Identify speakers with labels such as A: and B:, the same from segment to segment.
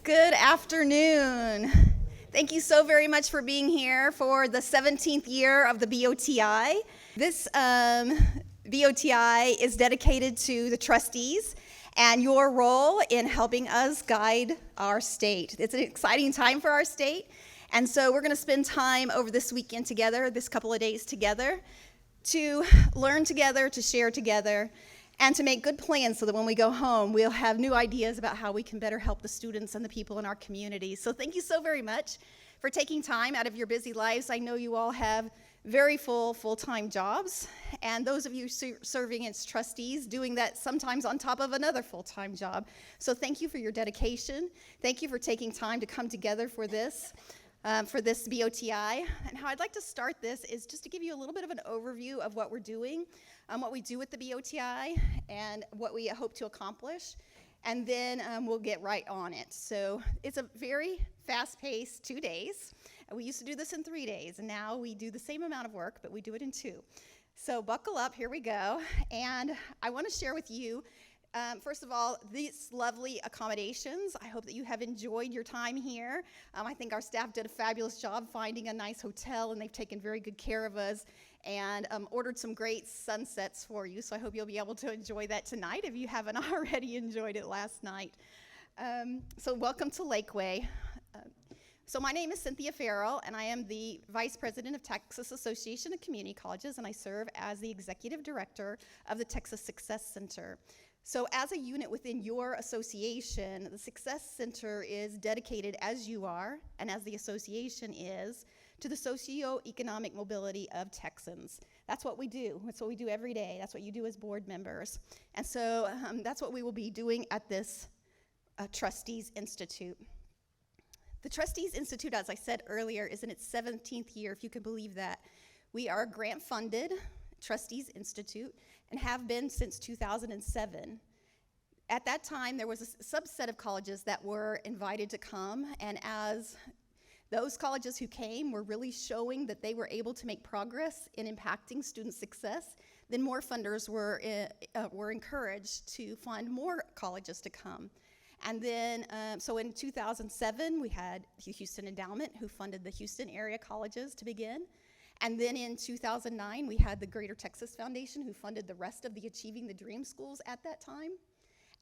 A: Good afternoon. Thank you so very much for being here for the 17th year of the BOTI. This BOTI is dedicated to the trustees and your role in helping us guide our state. It's an exciting time for our state, and so we're going to spend time over this weekend together, this couple of days together, to learn together, to share together, and to make good plans so that when we go home, we'll have new ideas about how we can better help the students and the people in our community. So thank you so very much for taking time out of your busy lives. I know you all have very full-time jobs, and those of you serving as trustees doing that sometimes on top of another full-time job. So thank you for your dedication. Thank you for taking time to come together for this BOTI. And how I'd like to start this is just to give you a little bit of an overview of what we're doing, what we do with the BOTI, and what we hope to accomplish. And then we'll get right on it. So it's a very fast-paced 2 days. We used to do this in 3 days, and now we do the same amount of work, but we do it in 2. So buckle up, here we go. And I want to share with you, first of all, these lovely accommodations. I hope that you have enjoyed your time here. I think our staff did a fabulous job finding a nice hotel, and they've taken very good care of us and ordered some great sunsets for you. So I hope you'll be able to enjoy that tonight if you haven't already enjoyed it last night. So welcome to Lakeway. So my name is Cynthia Ferrell, and I am the Vice President of Texas Association of Community Colleges, and I serve as the Executive Director of the Texas Success Center. So as a unit within your association, the Success Center is dedicated, as you are, and as the association is, to the socioeconomic mobility of Texans. That's what we do. That's what we do every day. That's what you do as board members. And so that's what we will be doing at this Trustees Institute. The Trustees Institute, as I said earlier, is in its 17th year, if you can believe that. We are a grant-funded Trustees Institute and have been since 2007. At that time, there was a subset of colleges that were invited to come, and as those colleges who came were really showing that they were able to make progress in impacting student success, then more funders were encouraged to fund more colleges to come. And then, so in 2007, we had the Houston Endowment, who funded the Houston area colleges to begin. And then in 2009, we had the Greater Texas Foundation, who funded the rest of the Achieving the Dream schools at that time.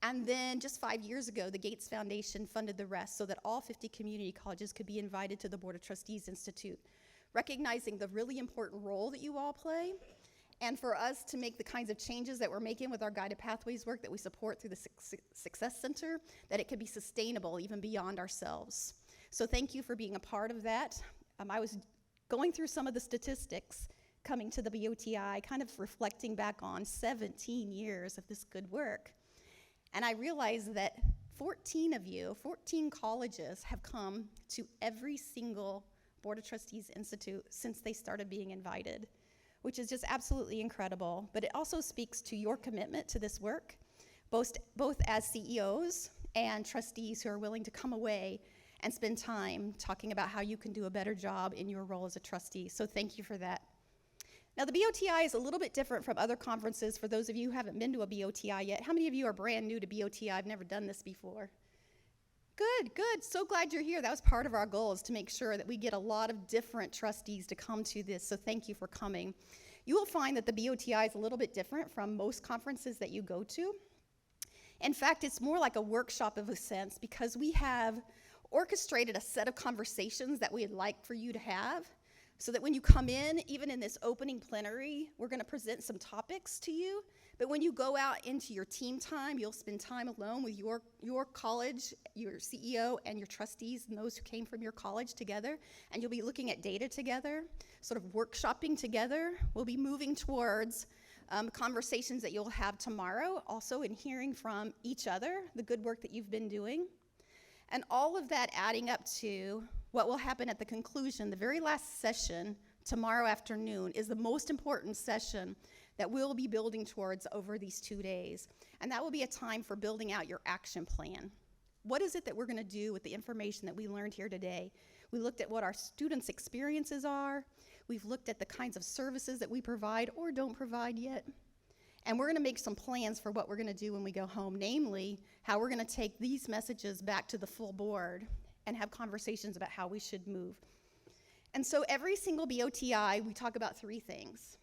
A: And then just 5 years ago, the Gates Foundation funded the rest so that all 50 community colleges could be invited to the Board of Trustees Institute, recognizing the really important role that you all play, and for us to make the kinds of changes that we're making with our Guided Pathways work that we support through the Success Center, that it could be sustainable even beyond ourselves. So thank you for being a part of that. I was going through some of the statistics coming to the BOTI, kind of reflecting back on 17 years of this good work. And I realized that 14 colleges have come to every single Board of Trustees Institute since they started being invited, which is just absolutely incredible. But it also speaks to your commitment to this work, both as CEOs and trustees who are willing to come away and spend time talking about how you can do a better job in your role as a trustee. So thank you for that. Now, the BOTI is a little bit different from other conferences. For those of you who haven't been to a BOTI yet, how many of you are brand new to BOTI? I've never done this before. Good. So glad you're here. That was part of our goal, is to make sure that we get a lot of different trustees to come to this, so thank you for coming. You will find that the BOTI is a little bit different from most conferences that you go to. In fact, it's more like a workshop of a sense, because we have orchestrated a set of conversations that we'd like for you to have, so that when you come in, even in this opening plenary, we're going to present some topics to you. But when you go out into your team time, you'll spend time alone with your college, your CEO, and your trustees, and those who came from your college together. And you'll be looking at data together, sort of workshopping together. We'll be moving towards conversations that you'll have tomorrow, also in hearing from each other, the good work that you've been doing. And all of that adding up to what will happen at the conclusion. The very last session tomorrow afternoon is the most important session that we'll be building towards over these 2 days. And that will be a time for building out your action plan. What is it that we're going to do with the information that we learned here today? We looked at what our students' experiences are. We've looked at the kinds of services that we provide or don't provide yet. And we're going to make some plans for what we're going to do when we go home, namely how we're going to take these messages back to the full board and have conversations about how we should move. And so every single BOTI, we talk about three things.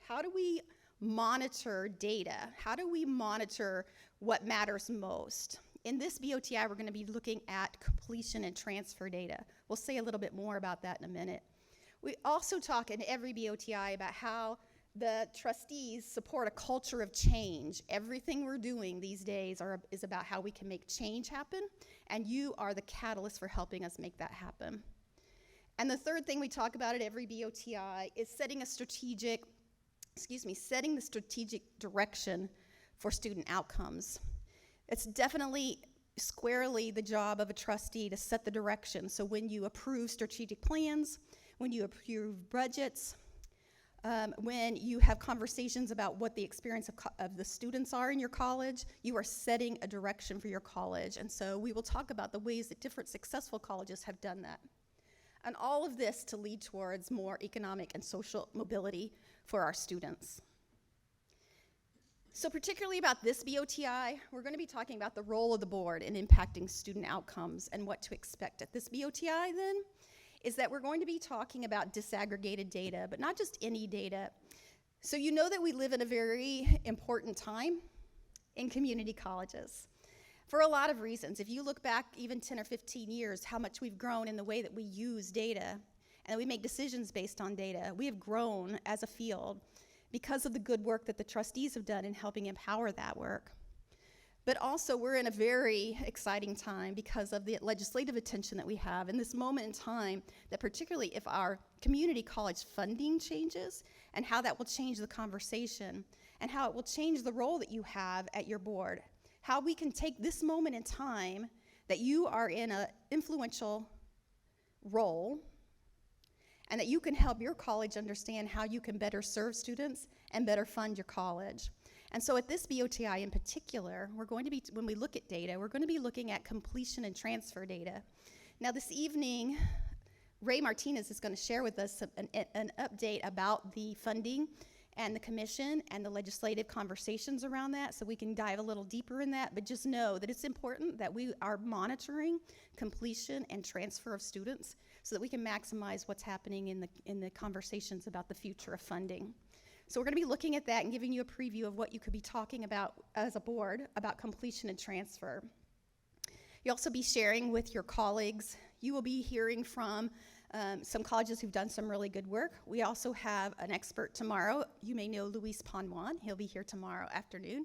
A: How do we monitor data? How do we monitor what matters most? In this BOTI, we're going to be looking at completion and transfer data. We'll say a little bit more about that in a minute. We also talk in every BOTI about how the trustees support a culture of change. Everything we're doing these days is about how we can make change happen, and you are the catalyst for helping us make that happen. And the third thing we talk about at every BOTI is setting the strategic direction for student outcomes. It's definitely squarely the job of a trustee to set the direction. So when you approve strategic plans, when you approve budgets, when you have conversations about what the experience of the students are in your college, you are setting a direction for your college. And so we will talk about the ways that different successful colleges have done that. And all of this to lead towards more economic and social mobility for our students. So particularly about this BOTI, we're going to be talking about the role of the board in impacting student outcomes and what to expect at this BOTI then, is that we're going to be talking about disaggregated data, but not just any data. So you know that we live in a very important time in community colleges for a lot of reasons. If you look back even 10 or 15 years, how much we've grown in the way that we use data and we make decisions based on data. We have grown as a field because of the good work that the trustees have done in helping empower that work. But also, we're in a very exciting time because of the legislative attention that we have in this moment in time, that particularly if our community college funding changes, and how that will change the conversation, and how it will change the role that you have at your board. How we can take this moment in time that you are in an influential role, and that you can help your college understand how you can better serve students and better fund your college. And so at this BOTI in particular, we're going to be, when we look at data, we're going to be looking at completion and transfer data. Now this evening, Ray Martinez is going to share with us an update about the funding and the commission and the legislative conversations around that, so we can dive a little deeper in that. But just know that it's important that we are monitoring completion and transfer of students so that we can maximize what's happening in the conversations about the future of funding. So we're going to be looking at that and giving you a preview of what you could be talking about as a board about completion and transfer. You'll also be sharing with your colleagues. You will be hearing from some colleges who've done some really good work. We also have an expert tomorrow. You may know Luis Panwan. He'll be here tomorrow afternoon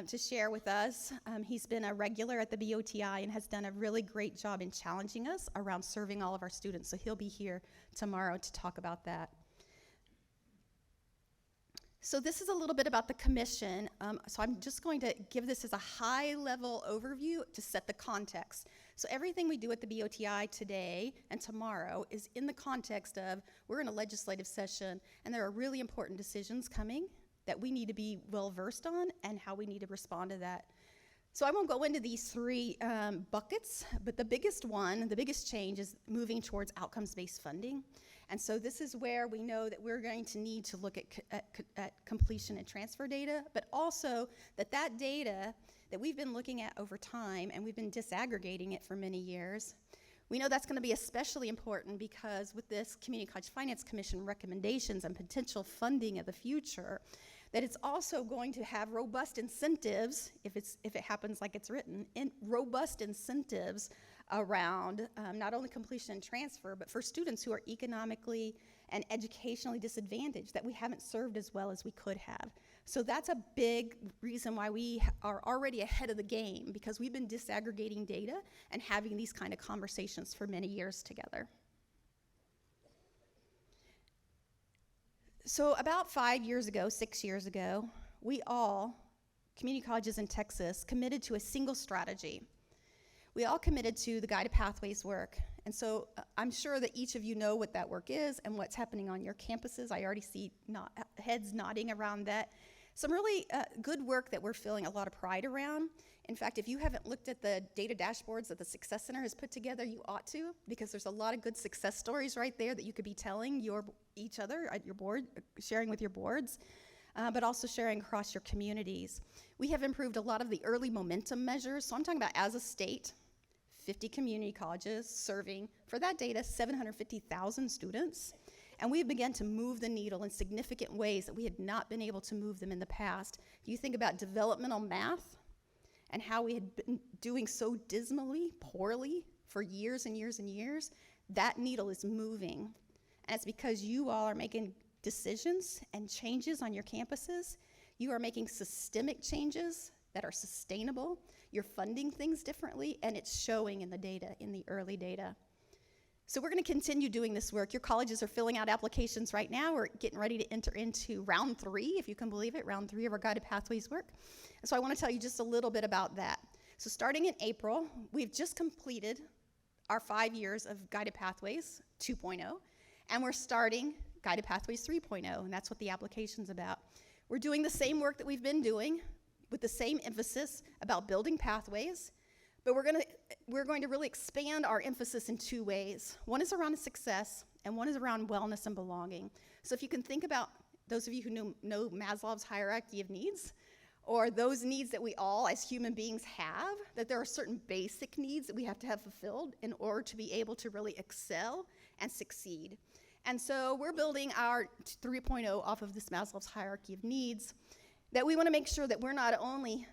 A: to share with us. He's been a regular at the BOTI and has done a really great job in challenging us around serving all of our students. So he'll be here tomorrow to talk about that. So this is a little bit about the commission. So I'm just going to give this as a high-level overview to set the context. So everything we do at the BOTI today and tomorrow is in the context of we're in a legislative session, and there are really important decisions coming that we need to be well-versed on and how we need to respond to that. So I won't go into these three buckets, but the biggest change is moving towards outcomes-based funding. And so this is where we know that we're going to need to look at completion and transfer data, but also that data that we've been looking at over time, and we've been disaggregating it for many years, we know that's going to be especially important because with this Community College Finance Commission recommendations and potential funding of the future, that it's also going to have robust incentives, if it happens like it's written, robust incentives around not only completion and transfer, but for students who are economically and educationally disadvantaged that we haven't served as well as we could have. So that's a big reason why we are already ahead of the game, because we've been disaggregating data and having these kind of conversations for many years together. So about 5 years ago, 6 years ago, we all, community colleges in Texas, committed to a single strategy. We all committed to the Guided Pathways work. And so I'm sure that each of you know what that work is and what's happening on your campuses. I already see heads nodding around that. Some really good work that we're feeling a lot of pride around. In fact, if you haven't looked at the data dashboards that the Success Center has put together, you ought to, because there's a lot of good success stories right there that you could be telling each other at your board, sharing with your boards. but also sharing across your communities. We have improved a lot of the early momentum measures. So I'm talking about as a state, 50 community colleges serving, for that data, 750,000 students. And we have begun to move the needle in significant ways that we had not been able to move them in the past. If you think about developmental math and how we had been doing so dismally, poorly for years and years and years, that needle is moving. And it's because you all are making decisions and changes on your campuses. You are making systemic changes that are sustainable. You're funding things differently, and it's showing in the data, in the early data. So we're going to continue doing this work. Your colleges are filling out applications right now. We're getting ready to enter into round 3, if you can believe it, round 3 of our Guided Pathways work. And so I want to tell you just a little bit about that. So starting in April, we've just completed our 5 years of Guided Pathways 2.0, and we're starting Guided Pathways 3.0, and that's what the application's about. We're doing the same work that we've been doing with the same emphasis about building pathways, but we're going to really expand our emphasis in 2 ways. One is around success, and one is around wellness and belonging. So if you can think about those of you who know Maslow's hierarchy of needs, or those needs that we all as human beings have, that there are certain basic needs that we have to have fulfilled in order to be able to really excel and succeed. And so we're building our 3.0 off of this Maslow's hierarchy of needs, that we want to make sure that we're not only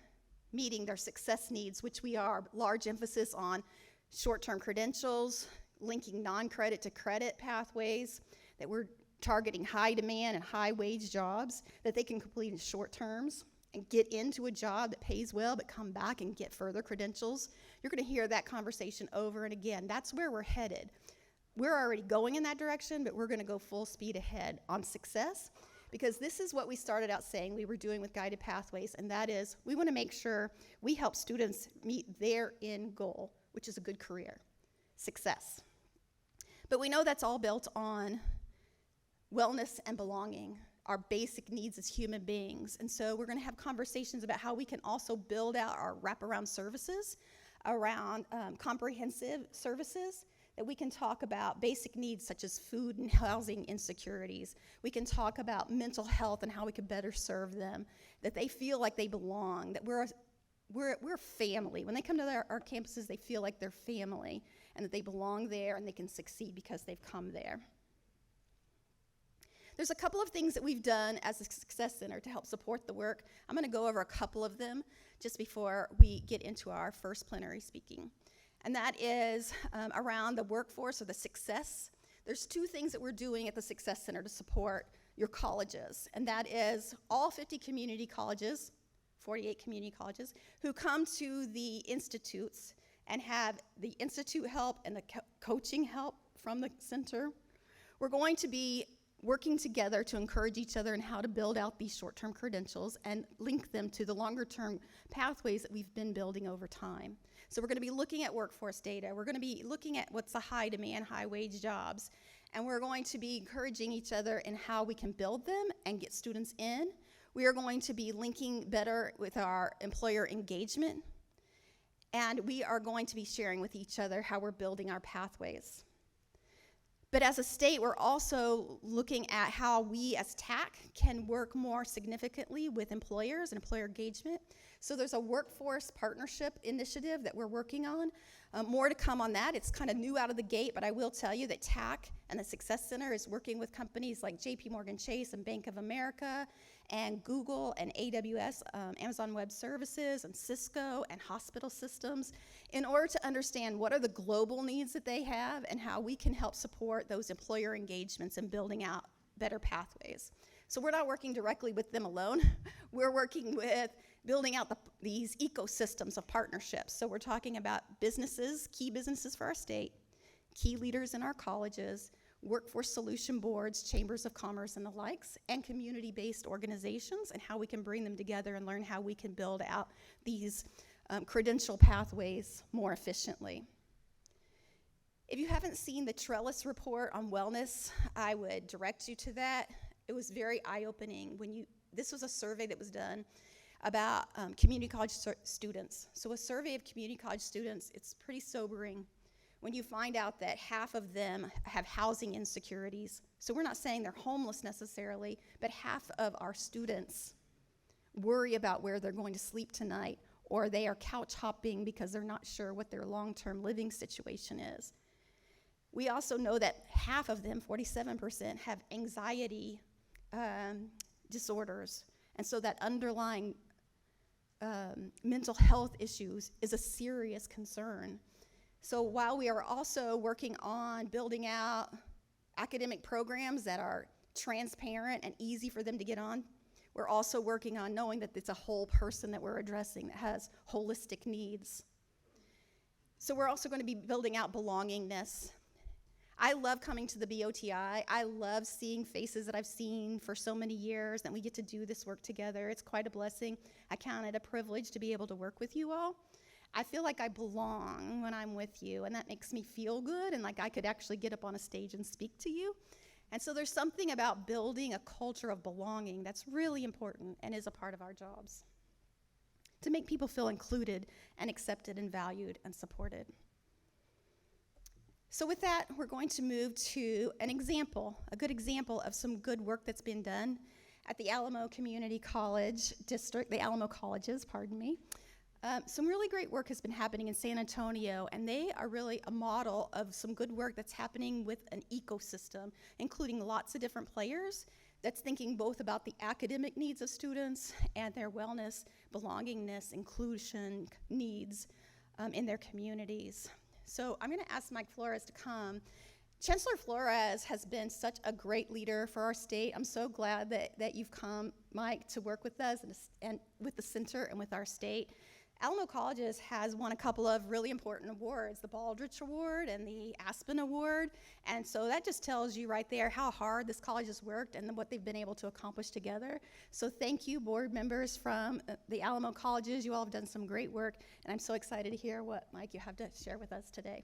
A: meeting their success needs, which we are, large emphasis on short-term credentials, linking non-credit to credit pathways, that we're targeting high demand and high wage jobs that they can complete in short terms and get into a job that pays well but come back and get further credentials. You're going to hear that conversation over and again. That's where we're headed. We're already going in that direction, but we're going to go full speed ahead on success, because this is what we started out saying we were doing with Guided Pathways, and that is we want to make sure we help students meet their end goal, which is a good career, success. But we know that's all built on wellness and belonging, our basic needs as human beings. And so we're going to have conversations about how we can also build out our wraparound services around comprehensive services, that we can talk about basic needs such as food and housing insecurities. We can talk about mental health and how we can better serve them, that they feel like they belong, that we're family. When they come to our campuses, they feel like they're family and that they belong there and they can succeed because they've come there. There's a couple of things that we've done as a Success Center to help support the work. I'm going to go over a couple of them just before we get into our first plenary speaking. And that is around the workforce or the success. There's 2 things that we're doing at the Success Center to support your colleges, and that is all 50 community colleges, 48 community colleges, who come to the institutes and have the institute help and the coaching help from the center. We're going to be working together to encourage each other in how to build out these short-term credentials and link them to the longer-term pathways that we've been building over time. So we're going to be looking at workforce data. We're going to be looking at what's the high demand, high wage jobs. And we're going to be encouraging each other in how we can build them and get students in. We are going to be linking better with our employer engagement. And we are going to be sharing with each other how we're building our pathways. But as a state, we're also looking at how we as TAC can work more significantly with employers and employer engagement. So there's a workforce partnership initiative that we're working on. More to come on that. It's kind of new out of the gate, but I will tell you that TAC and the Success Center is working with companies like JP Morgan Chase and Bank of America and Google and AWS, Amazon Web Services and Cisco and hospital systems in order to understand what are the global needs that they have and how we can help support those employer engagements and building out better pathways. So we're not working directly with them alone. We're working with building out these ecosystems of partnerships. So we're talking about businesses, key businesses for our state, key leaders in our colleges, workforce solution boards, chambers of commerce and the likes, and community-based organizations, and how we can bring them together and learn how we can build out these credential pathways more efficiently. If you haven't seen the Trellis report on wellness, I would direct you to that. It was very eye-opening. This was a survey that was done about community college students. So a survey of community college students, it's pretty sobering. when you find out that half of them have housing insecurities. So we're not saying they're homeless necessarily, but half of our students worry about where they're going to sleep tonight, or they are couch hopping because they're not sure what their long-term living situation is. We also know that half of them, 47%, have anxiety disorders. And so that underlying mental health issues is a serious concern. So while we are also working on building out academic programs that are transparent and easy for them to get on, we're also working on knowing that it's a whole person that we're addressing that has holistic needs. So we're also going to be building out belongingness. I love coming to the BOTI. I love seeing faces that I've seen for so many years, and we get to do this work together. It's quite a blessing. I count it a privilege to be able to work with you all. I feel like I belong when I'm with you, and that makes me feel good, and like I could actually get up on a stage and speak to you. And so there's something about building a culture of belonging that's really important and is a part of our jobs, to make people feel included and accepted and valued and supported. So with that, we're going to move to an example, a good example of some good work that's been done at the Alamo Community College District, the Alamo Colleges, pardon me. Some really great work has been happening in San Antonio, and they are really a model of some good work that's happening with an ecosystem, including lots of different players that's thinking both about the academic needs of students and their wellness, belongingness, inclusion needs in their communities. So I'm going to ask Mike Flores to come. Chancellor Flores has been such a great leader for our state. I'm so glad that you've come, Mike, to work with us and with the center and with our state. Alamo Colleges has won a couple of really important awards, the Baldrige Award and the Aspen Award, and so that just tells you right there how hard this college has worked and what they've been able to accomplish together. So thank you, board members from the Alamo Colleges. You all have done some great work, and I'm so excited to hear what, Mike, you have to share with us today.